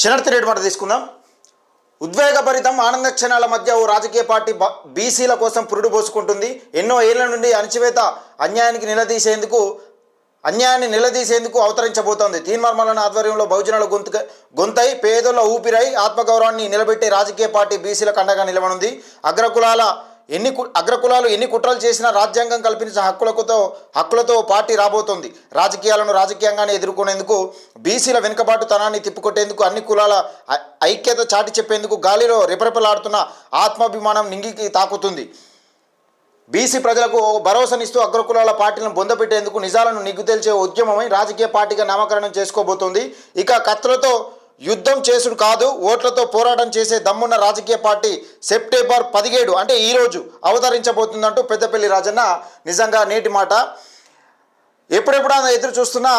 శరణార్థి rate మాట తీసుకుందాం. ఉద్వేగభరితం ఆనంద క్షణాల మధ్య ఓ రాజకీయ పార్టీ బీసీల కోసం పురుడు పోసుకుంటుంది. ఎన్నో ఏళ్ల నుండి అణచివేత అన్యాయాన్ని నిలదీసేందుకు అవతరించబోతోంది. తీన్మార్ మల్లన్న ఆధ్వర్యంలో బహుజనుల గొంతై పేదల ఊపిరై ఆత్మగౌరవాన్ని నిలబెట్టే రాజకీయ పార్టీ బీసీలకు అండగా నిలవనుంది. అగ్రకులాలు ఎన్ని కుట్రలు చేసినా రాజ్యాంగం కల్పించిన హక్కులతో పార్టీ రాబోతోంది. రాజకీయాలను రాజకీయంగానే ఎదుర్కొనేందుకు, బీసీల వెనుకబాటుతనాన్ని తిప్పుకొట్టేందుకు, అన్ని కులాల ఐక్యత చాటి చెప్పేందుకు గాలిలో రెపరెపలాడుతున్న ఆత్మాభిమానం నింగికి తాకుతుంది. బీసీ ప్రజలకు భరోసానిస్తూ అగ్రకులాల పార్టీలను బొందపెట్టేందుకు నిజాలను నిగ్గుతేల్చే ఉద్యమమై రాజకీయ పార్టీగా నామకరణం చేసుకోబోతోంది. ఇక కత్తులతో యుద్ధం చేసుడు కాదు, ఓట్లతో పోరాటం చేసే దమ్మున్న రాజకీయ పార్టీ సెప్టెంబర్ 17 అంటే ఈరోజు అవతరించబోతుందంటూ పెద్దపల్లి రాజన్న నిజంగా నేటి మాట. ఎప్పుడెప్పుడు ఎదురు చూస్తున్న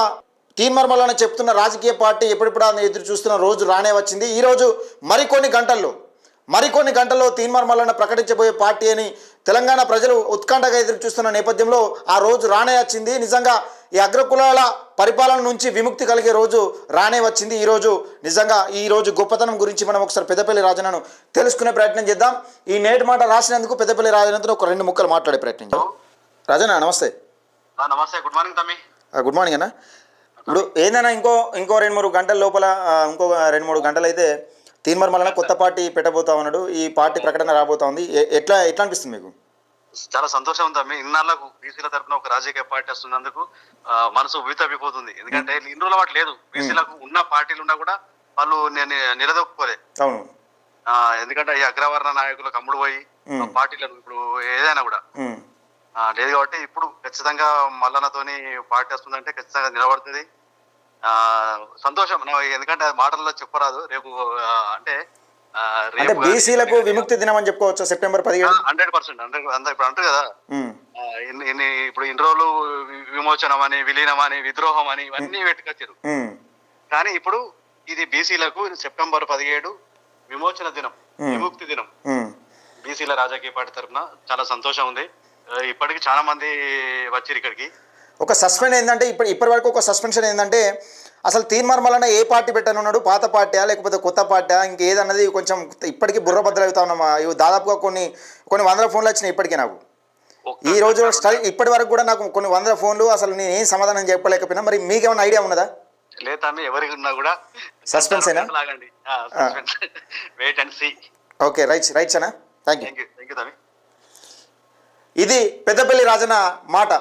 తీన్మార్ మల్లన్న చెప్తున్న రాజకీయ పార్టీ ఎప్పుడెప్పుడు ఎదురు చూస్తున్న రోజు రానే వచ్చింది. ఈరోజు మరికొన్ని గంటల్లో తీన్మార్ మల్లన్న ప్రకటించబోయే పార్టీ అని తెలంగాణ ప్రజలు ఉత్కంఠగా ఎదురు చూస్తున్న నేపథ్యంలో ఆ రోజు రానే వచ్చింది. నిజంగా ఈ అగ్రకులాల పరిపాలన నుంచి విముక్తి కలిగే రోజు రానే వచ్చింది. ఈరోజు గొప్పతనం గురించి మనం ఒకసారి పెద్దపల్లి రాజన్నను తెలుసుకునే ప్రయత్నం చేద్దాం. ఈ నేటి మాట రాసినందుకు పెద్దపల్లి రాజన్నతో ఒక 2 ముక్కలు మాట్లాడే ప్రయత్నం చేద్దాం. రాజన్న నమస్తే. నమస్తే, గుడ్ మార్నింగ్ తమ్మి. గుడ్ మార్నింగ్ అన్న. ఇప్పుడు ఏందన్నా ఇంకో 2-3 గంటల లోపల ఇంకో 2-3 గంటలు అయితే తీన్మార్ మల్లన్న కొత్త పార్టీ పెట్టబోతా ఉన్నాడు. ఈ పార్టీ ప్రకటన రాబోతా ఉంది. ఎట్లా అనిపిస్తుంది మీకు? చాలా సంతోషం ఉంది తమ్మి. ఇన్నాళ్ళకు బీసీల తరఫున ఒక రాజకీయ పార్టీ వస్తున్నందుకు మనసు ఉవితవ్విపోతుంది. ఎందుకంటే ఇన్ని రోజుల వాటి లేదు, బీసీలకు ఉన్న పార్టీలు ఉన్నా కూడా వాళ్ళు నిలదొక్కుకోలే. అవును. ఎందుకంటే ఈ అగ్రవర్ణ నాయకులకు అమ్ముడు పోయి పార్టీలను ఇప్పుడు ఏదైనా కూడా లేదు. కాబట్టి ఇప్పుడు ఖచ్చితంగా మల్లన్నతోని పార్టీ వస్తుందంటే ఖచ్చితంగా నిలబడుతుంది. సంతోషం. ఎందుకంటే మాటల్లో చెప్పరాదు. రేపు అంటే బీసీలకు విముక్తి దినం అని చెప్పుకోవచ్చు. సెప్టెంబర్ 17 100% ఇప్పుడు అంటారు కదా, ఇప్పుడు ఇన్ని రోజులు విమోచనం అని, విలీనం అని, విద్రోహం అని ఇవన్నీ పెట్టుకొచ్చారు. కానీ ఇప్పుడు ఇది బీసీలకు సెప్టెంబర్ 17 విమోచన దినం, విముక్తి దినం. బీసీల రాజకీయ పార్టీ తరఫున చాలా సంతోషం ఉంది. ఇప్పటికి చాలా మంది వచ్చారు ఇక్కడికి. ఒక సస్పెండ్ ఏంటంటే ఇప్పటి వరకు ఒక సస్పెన్షన్ ఏంటంటే అసలు తీన్మార్ మల్లన్న ఏ పార్టీ పెట్టనున్నాడు, పాత పార్టీ లేకపోతే కొత్త పార్టీ ఇంకేదన్నది కొంచెం ఇప్పటికీ బుర్రబద్దలు అవుతా ఉన్నామా. దాదాపుగా కొన్ని 100 ఫోన్లు వచ్చినాయి ఇప్పటికీ నాకు. ఈ రోజు ఇప్పటి వరకు కూడా నాకు కొన్ని 100 ఫోన్లు. అసలు నేను ఏం సమాధానం చెప్పలేకపోయినా. మరి మీకేమైనా ఐడియా ఉన్నదా? లేదా ఎవరికి ఉన్నా కూడా సస్పెన్స్ అయినా wait and see. Okay, right అన్న. Thank you. ఇది పెద్దపల్లి ఇది పెద్దపల్లి రాజన్న మాట.